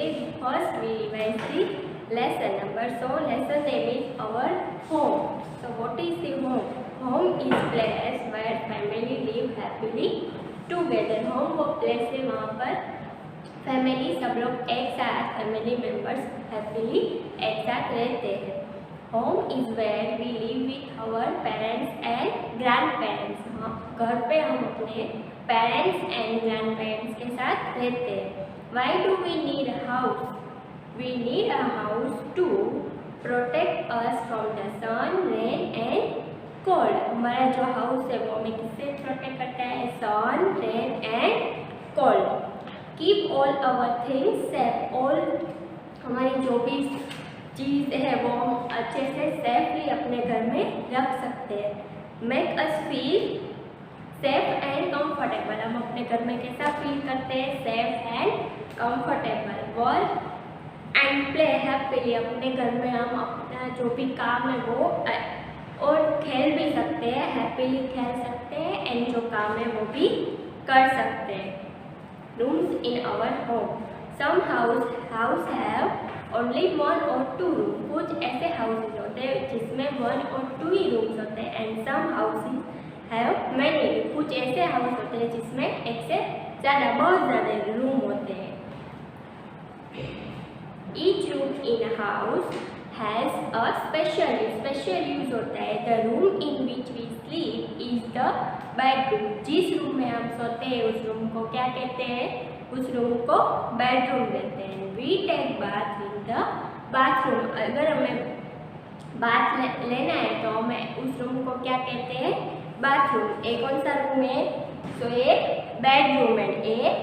Today first we revise the lesson number. So lesson name is our home. So what is the home? Home is place where family live happily together. Home वो place है वहाँ पर family सब लोग एक साथ family members happily एक साथ रहते हैं. Home is where we live with our parents and grandparents. घर पे हम अपने पेरेंट्स एंड ग्रैंड पेरेंट्स के साथ रहते हैं. Why do we need a house? We need a house to protect us from the sun, rain and cold. हमारा जो हाउस है वो हमें किससे प्रोटेक्ट करता है? Sun, rain and cold. Keep all our things safe. All हमारी जो भी चीज़ है वो हम अच्छे से सेफली अपने घर में रख सकते हैं. Make us feel safe and comfortable. हम अपने घर में कैसा फील करते हैं? Safe and comfortable. Work and play happily. अपने घर में हम अपना जो भी काम है वो और खेल भी सकते हैं, हैप्पीली खेल सकते हैं एंड जो काम है वो भी कर सकते हैं. Rooms in our home. Some house have only one or two rooms. कुछ ऐसे houses होते हैं जिसमें 1 or 2 ही rooms होते हैं. And some houses have many. कुछ ऐसे house होते हैं जिसमें एक से ज़्यादा बहुत ज़्यादा रूम होते हैं. Each room in a house has a special use होता है. The room in which we sleep is the bedroom. जिस रूम में हम सोते हैं उस रूम को क्या कहते हैं? उस रूम को बेडरूम कहते हैं. We take bath in the bathroom. अगर हमें बाथ लेना है तो हमें उस रूम को क्या कहते हैं? बाथरूम. एक कौन सा रूम है? तो एक बेडरूम है, एक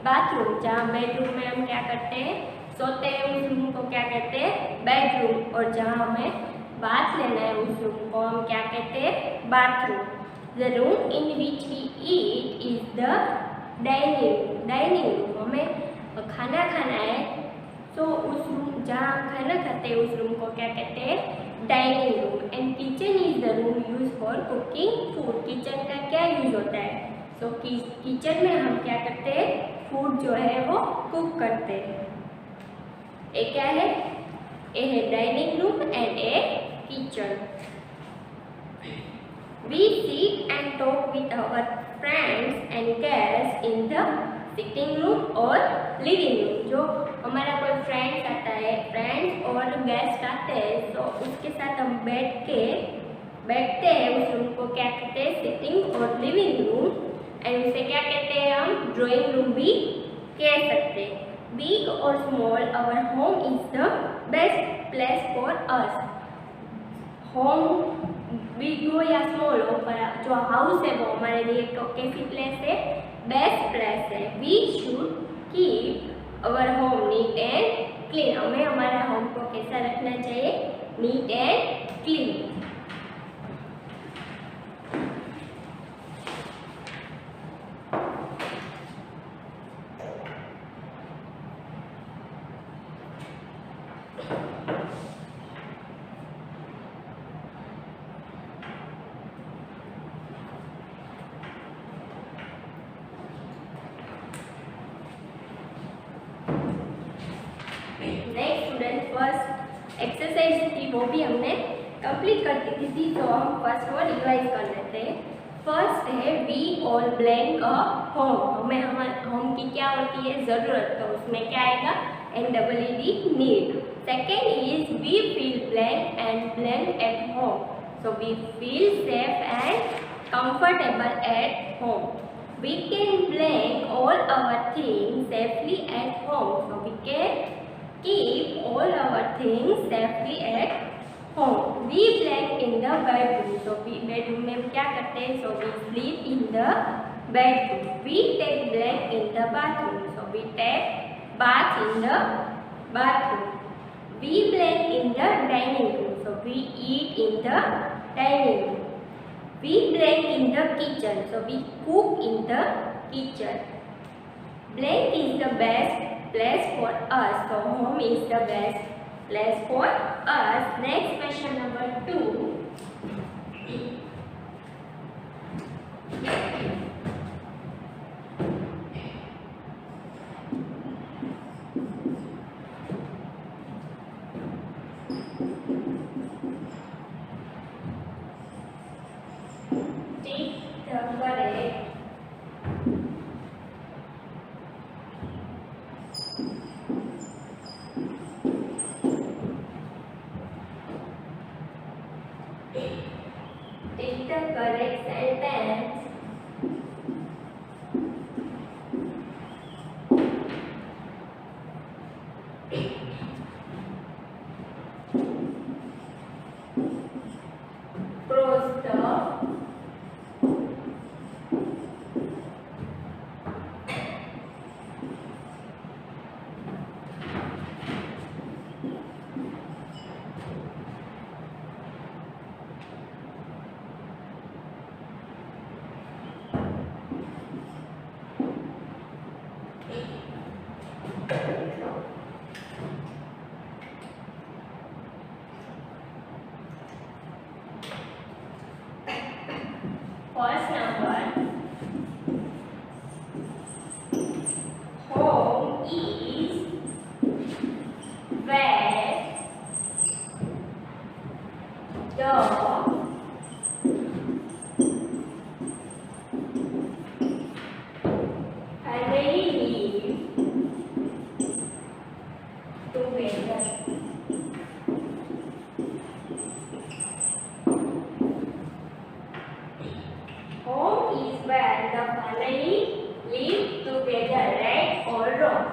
बाथरूम. जहाँ बेडरूम में हम क्या करते हैं? सोते हैं. उस रूम को क्या कहते हैं? बेडरूम. और जहाँ हमें बाथ लेना है उस रूम को हम क्या कहते हैं? Bathroom. The room in which we eat is the dining room. हमें खाना खाना है तो उस रूम जहाँ हम खाना खाते हैं उस रूम को क्या कहते हैं? Dining room. And kitchen is the room use for cooking food. Kitchen का क्या यूज होता है? सो किचन में हम क्या करते हैं? फूड जो है वो कुक करते हैं. एक क्या है? ए है dining room and A kitchen. We sit and talk with our friends and guests in the sitting room और living room. जो हमारा कोई फ्रेंड्स आता है, फ्रेंड्स और गेस्ट आते हैं तो उसके साथ हम बैठते हैं. उस रूम को क्या कहते हैं? सिटिंग और लिविंग रूम. एंड उसे क्या कहते हैं? हम ड्राइंग रूम भी कह सकते हैं. Big or small, our home is the best place for us. Home big हो या स्मॉल हो पर जो हाउस है वो हमारे लिए तो कैसी प्लेस है? बेस्ट प्लेस है. We should keep our home neat and clean. हमें हमारा होम को कैसा रखना चाहिए? Neat and clean. Next student first exercise थी वो भी हमने कंप्लीट कर दी थी तो हम फर्स्ट वो रिवाइज कर लेते हैं. फर्स्ट है we all blank a home. हमें हमारे होम की क्या होती है? ज़रूरत. तो उसमें क्या आएगा? NEED need. Second is we feel blank and blank at home. So we feel safe and comfortable at home. We can blank all our things safely at home. So we can keep all our things safely at home. We blank in the bedroom. So we bedroom में क्या करते हैं? So we sleep in the bedroom. We take blank in the bathroom. So we take bath in the bathroom. We blank in the dining room. So we eat in the dining room. We blank in the kitchen. So we cook in the kitchen. Blank is the best place for us. So home is the best place for us. Next question number 2. together. Home is where the family live together, right or wrong?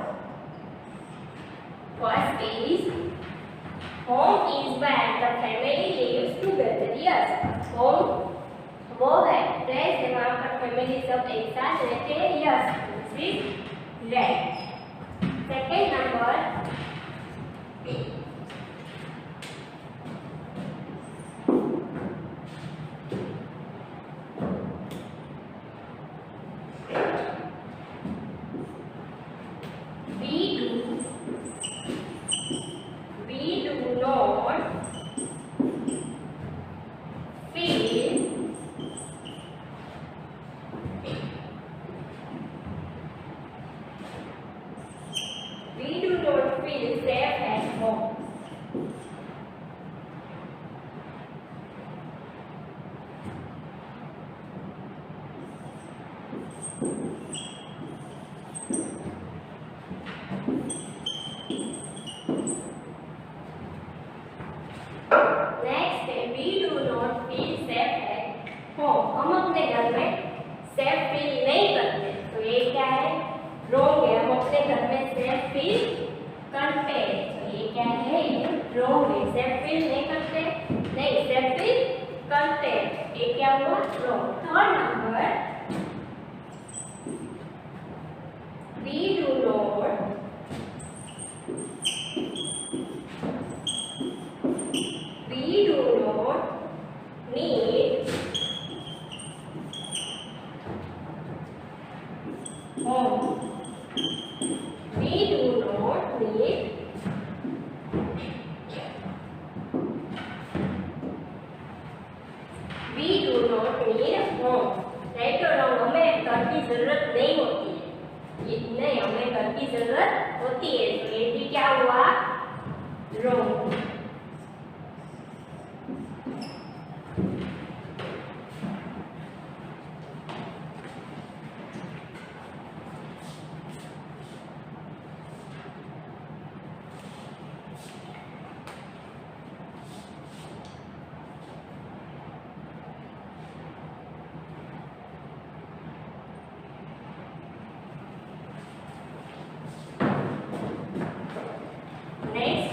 First is home is where the family lives together. Yes, home वो है place जहाँ पर family सब एक साथ रहते हैं. Yes, this is right. Second number, we do not feel safe at home. Next, we do not feel safe at home. हम अपने घर में सेफ फील नहीं करते, तो ये क्या है? रॉन्ग है. हम अपने घर में सेफ फील करते हैं, तो ये क्या है? ये रॉन्ग है. सेफ फील नहीं करते, नहीं सेफ फील करते, ये क्या हुआ? Wrong. Third number, we do not need home. We do not need home. Right और रॉन्ग? हमें घर की जरूरत नहीं होती है. नहीं, हमें घर की जरूरत होती है, तो ये भी क्या हुआ? Wrong. Next,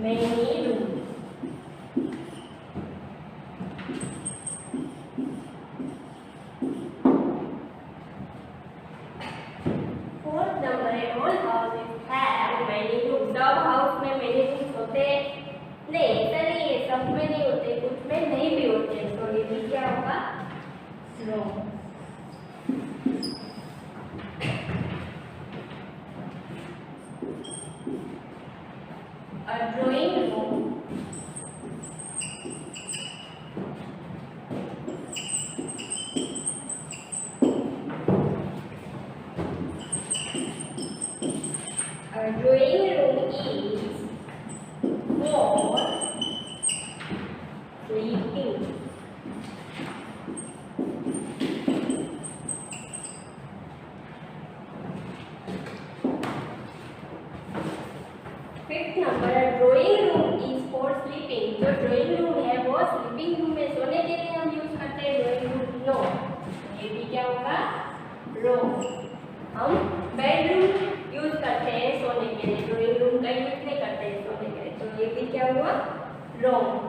many rooms. Fourth number, all houses have many rooms. सब हाउस में many rooms होते नहीं, ऐसा नहीं है, सब में नहीं होते, कुछ में नहीं भी होते, तो ये भी क्या होगा? Wrong. A drawing room. A drawing room is for sleeping. Fifth number, a drawing room is for sleeping. जो drawing room है वो sleeping room में सोने के लिए हम यूज करते हैं. drawing room no, ये भी क्या होगा? wrong. हम bedroom यूज करते हैं सोने के लिए, drawing room का यूज नहीं करते हैं सोने answer wrong.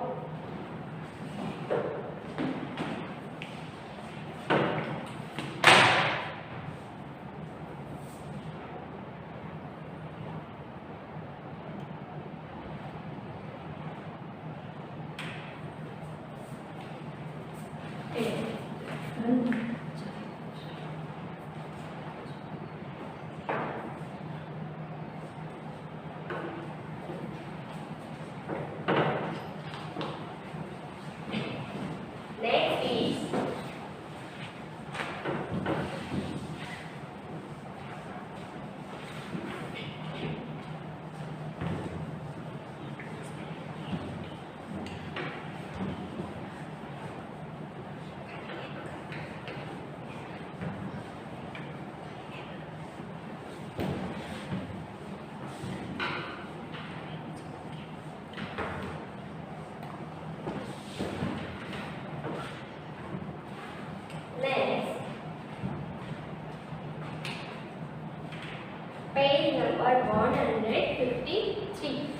Next is next page number 153.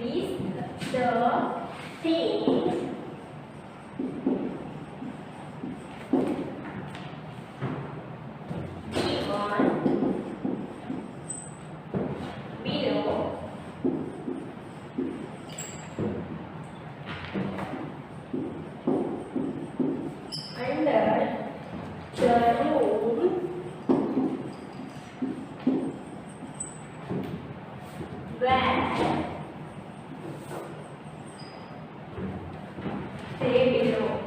List the things given below under the room where they belong.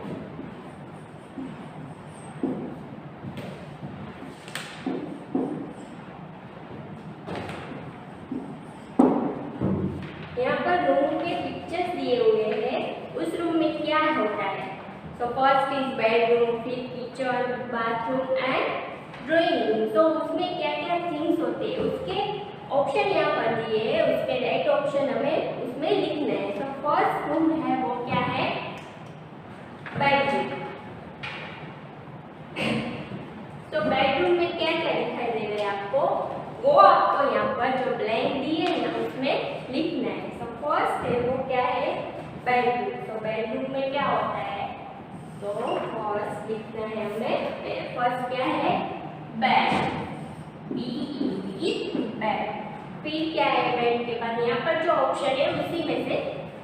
यहाँ पर रूम के पिक्चर्स दिए हुए हैं, उस रूम में क्या होता है? सो फर्स्ट इज बेडरूम, फिर kitchen, bathroom and drawing room. तो उसमें क्या क्या थिंग्स होते हैं उसके ऑप्शन यहाँ पर दिए हैं, उसके राइट ऑप्शन हमें उसमें लिखना है. तो फर्स्ट रूम है वो क्या है? बेडरूम. तो बेडरूम में क्या क्या दिखाई दे रहा है आपको? वो आपको यहाँ पर जो ब्लैंक दिए है ना उसमें लिखना है. तो फर्स्ट है वो क्या है? बेडरूम. तो बेडरूम में क्या होता है? तो फर्स्ट लिखना है हमें. फर्स्ट क्या है? बेड. बेड. फिर क्या है? बेड के बाद यहाँ पर जो ऑप्शन है उसी में से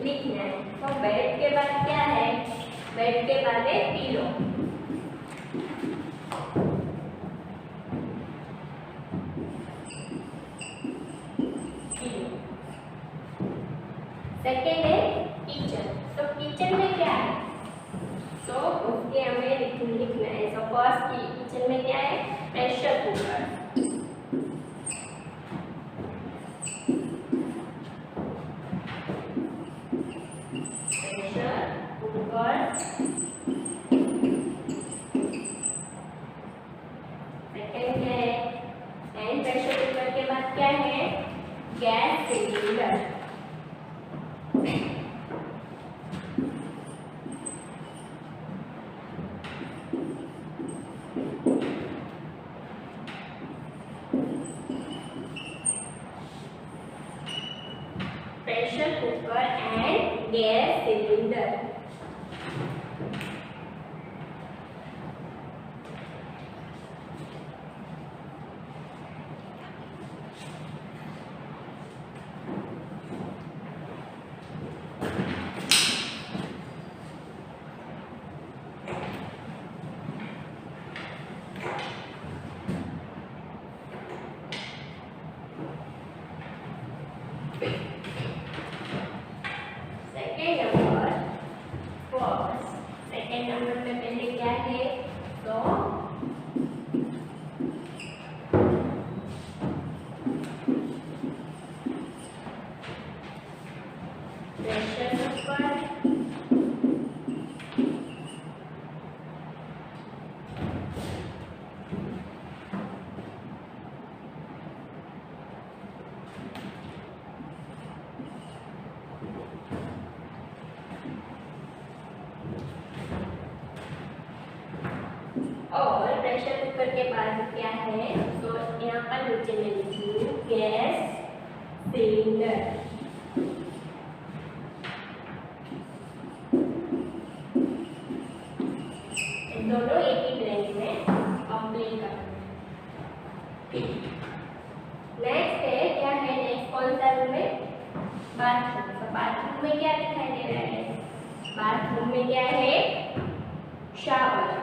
लिखना है. तो बेड के बाद क्या है? बेड के बाद है पिलो. सेकेंड है किचन. तो किचन में क्या है? तो उसके हमें लिखना है. सो फर्स्ट किचन में क्या है? Pressure cooker. Pressure cooker. Second है एंड प्रेशर कुकर के बाद क्या है? Gas cylinder. Pressure cooker and gas cylinder. Second number में पहले क्या है? तो प्रेशर कुकर. और प्रेशर कुकर के बाद क्या है, तो यहाँ पर नीचे में लिखूँ गैस सिलेंडर। दोनों एक ही ब्लेंड में कंप्लीट कर। नेक्स्ट है क्या है, नेक्स्ट कौन सा रूम है, बाथरूम। तो बाथरूम में क्या दिखाई दे रहा है, बाथरूम में क्या है, शावर।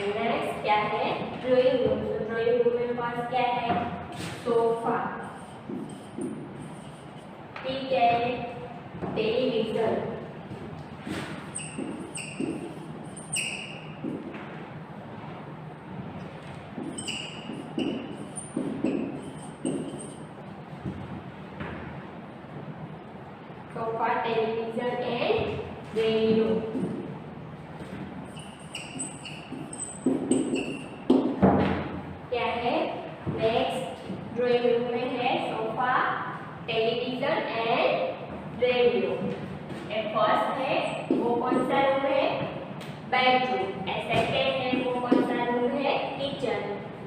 नेक्स्ट क्या है, ड्राइंग रूम। तो ड्राइंग रूम में पास क्या है, सोफा। ठीक है, television. Sofa, television and radio. क्या है, नेक्स्ट ड्राइंग रूम में है sofa, television and radio. First है वो कौन सा रूम है, बेडरूम। सेकंड है वो कौन सा रूम है, किचन।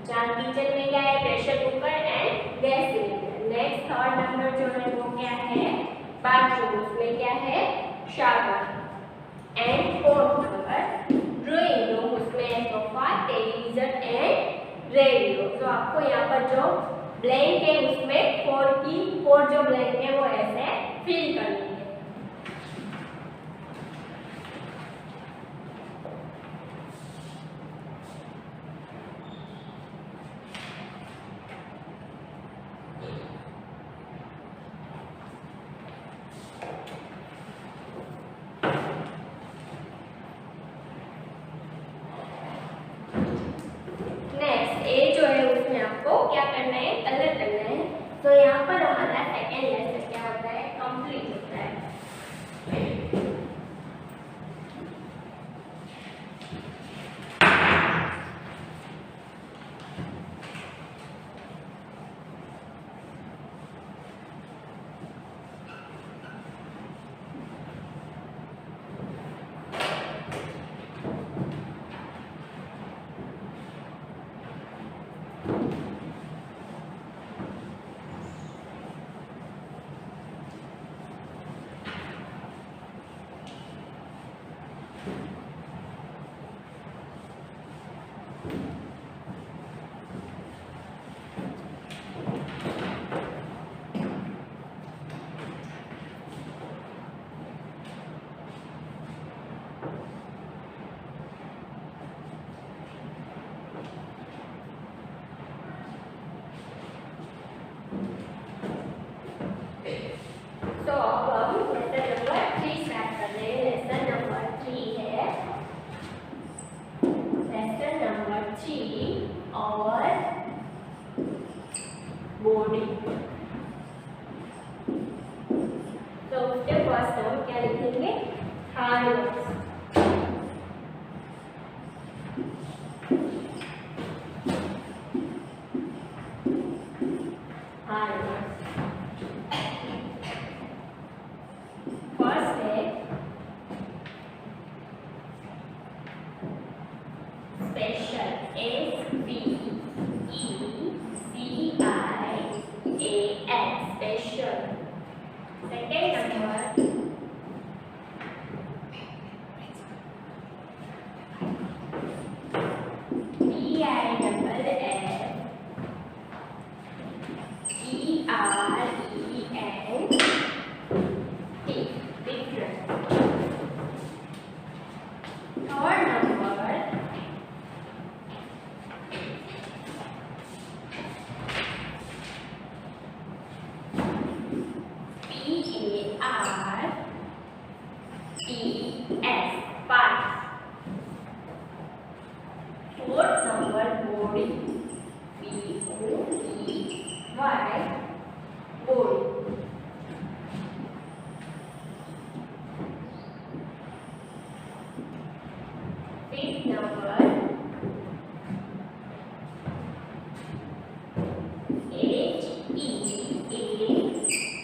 जहाँ किचन में क्या है, pressure cooker and gas cylinder. Next third number जो है वो क्या है, बाथरूम। उसमें क्या है, shower. And fourth number drawing room, उसमें है सोफा, टेलीविजन एंड रेडियो। तो आपको यहाँ पर जो ब्लैंक है उसमें फोर जो ब्लैंक है वो ऐसे फिल करनी है। क्या करना है, कलर करना है। तो यहाँ पर हमारा सेकेंड लेसन क्या होता है, कंप्लीट होता है। तो अब हम लेसन नंबर 3 स्टार्ट कर रहे हैं। लेसन नंबर 3 है लेसन नंबर 3 और बॉडी। तो उसके फर्स्ट हम क्या लिखेंगे, hormones.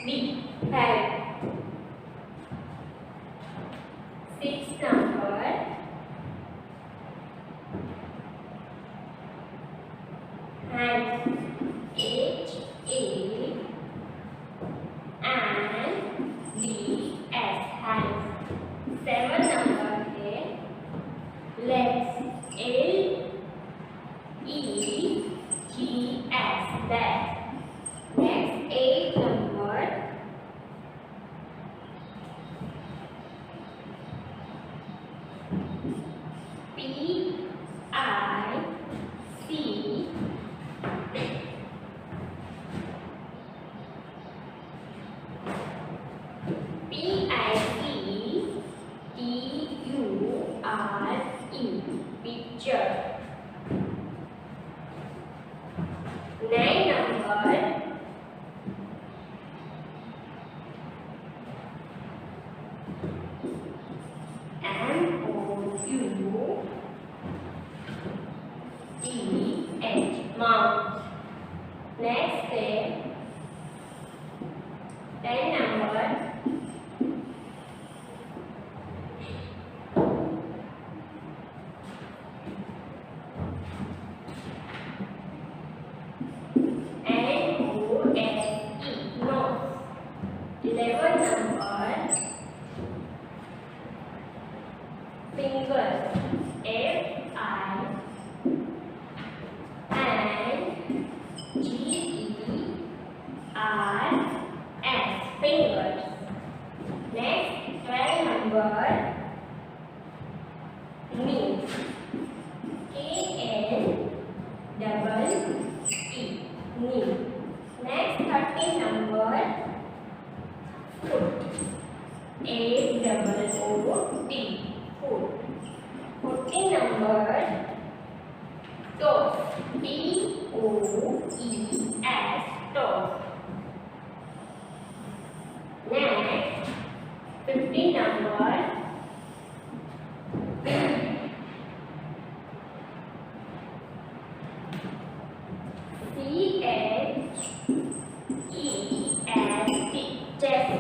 B hands, H A N D S, hands. 7 number है legs, L E G S, legs. Next 8 number P I C picture. 9 number MOUTH, mouth. Next है 10 number NOSE, nose. 11 number fingers, FINGERS, fingers. Next 12 number knees, KNEE, knee. Next 13 number foot, AOOT, foot. 14 number toes, TOES, toes. Next 15 number CHEST, chest.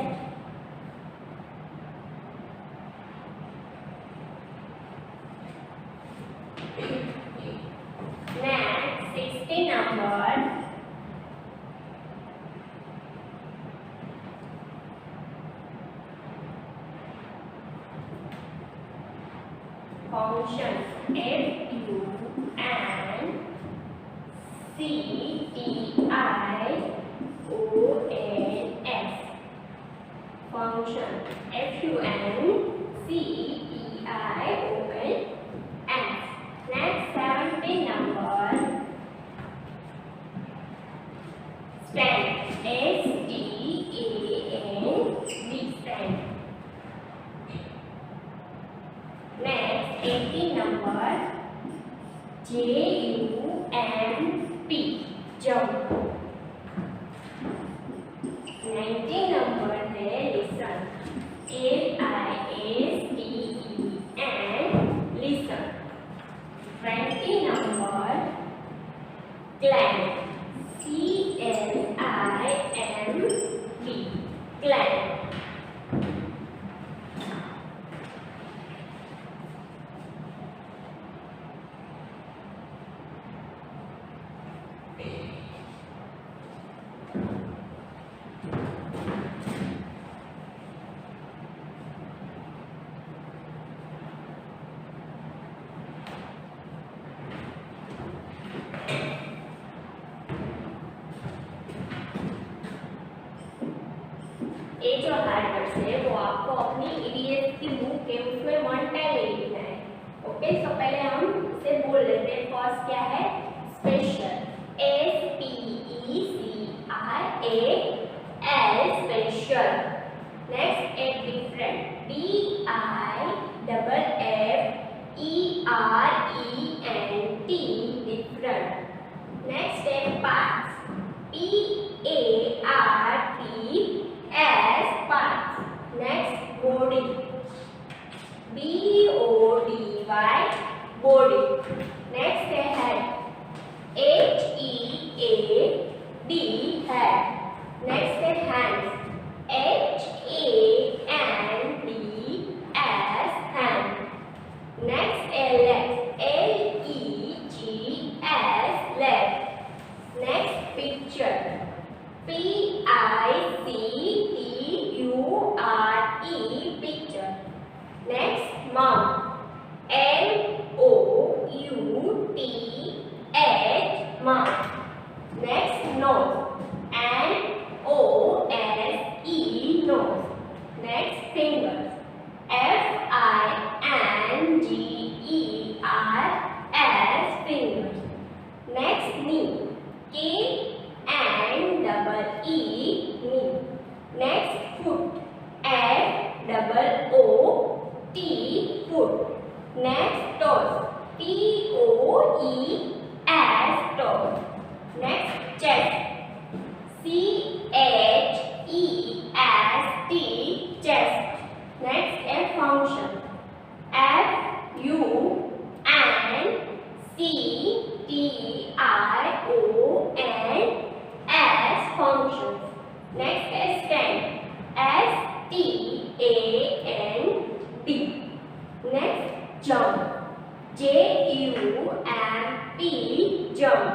Next 16 number function, FUNCTIONS, function, FUNCTIONS. Next 17 number stand, STAND, stand. Next 18 number JUMP, jump. 19 number है listen, LISTEN, listen. 20 number climb, CLIMB, climb. ये जो hard words है वो आपको अपनी EDS की book है उसमें 1 टाइम लिखना है. ओके, सो पहले हम इसे बोल लेते हैं. फर्स्ट क्या है? Special, SPECIAL, special. Next a different, DIFFERENT, different. Next है parts, PARTS, parts. Next body, BODY, body. Next head, HEAD, head. Next hands, HANDS, hand. Next legs, K-N-E-E, knee. Next, foot. F-O-O-T, foot. Next, toes. T-O-E-S, toes. Next, chest. C-H-E-S-T, chest. Next, a function. F-U-N-C-T-I-O-N-S, functions. Next, a stand. S-T-A-N-D. Next, jump. J-U-M-P, jump.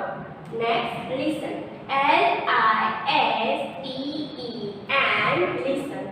Next, listen. L-I-S-T-E-N, listen.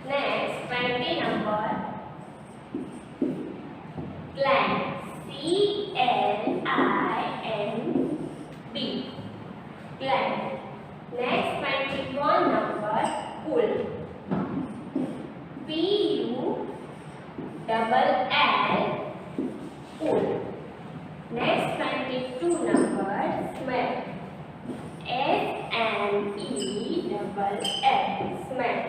Next, 20 number. Climb. C-L-I-M-B. Climb. Next, 21 number. Pull. P-U-L-L. Pull. Next, 22 number. Smell. S-M-E-L-L. Smell.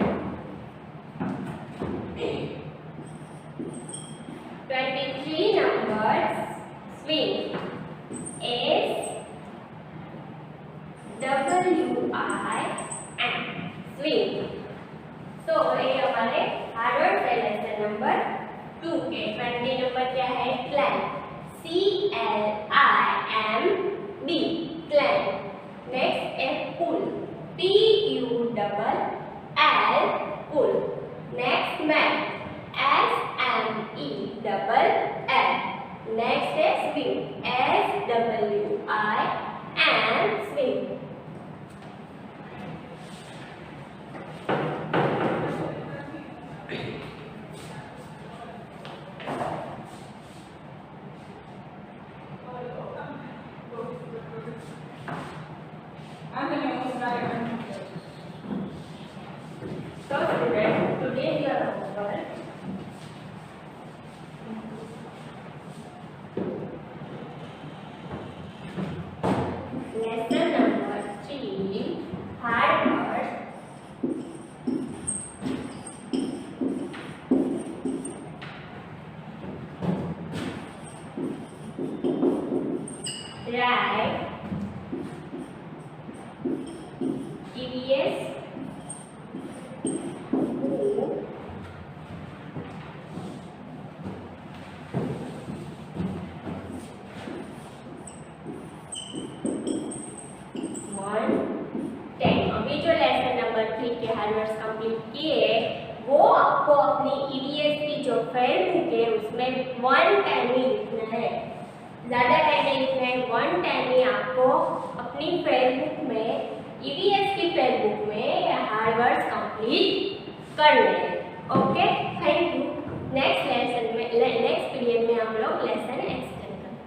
23 numbers. Swing. S-W-I-N. Swing. So ये हमारे hard word है lesson number 2 के 20 number क्या है? Climb. C-L-I-M-B. Climb. Next है pull. P-U-L-L. Pull. Next man. S-M-E-L-L. Next is swing. S-W-I-N, swing. So students, today your homework. Lesson number 3, hard words. Write EVS who, अभी जो lesson number 3 के hard words complete किए वो आपको अपनी EVS की जो फेयर बुक है उसमें 1 टाइम ही लिखना है, ज़्यादा टाइम नहीं लिखना है. 1 टाइम ही आपको अपनी फेयर बुक में ईवीएस की फेयर बुक में हार्डवर्ड्स कंप्लीट करने हैं. Okay, thank you. Next lesson में नेक्स्ट पीरियड में हम लोग लेसन एक्सटेंड करेंगे.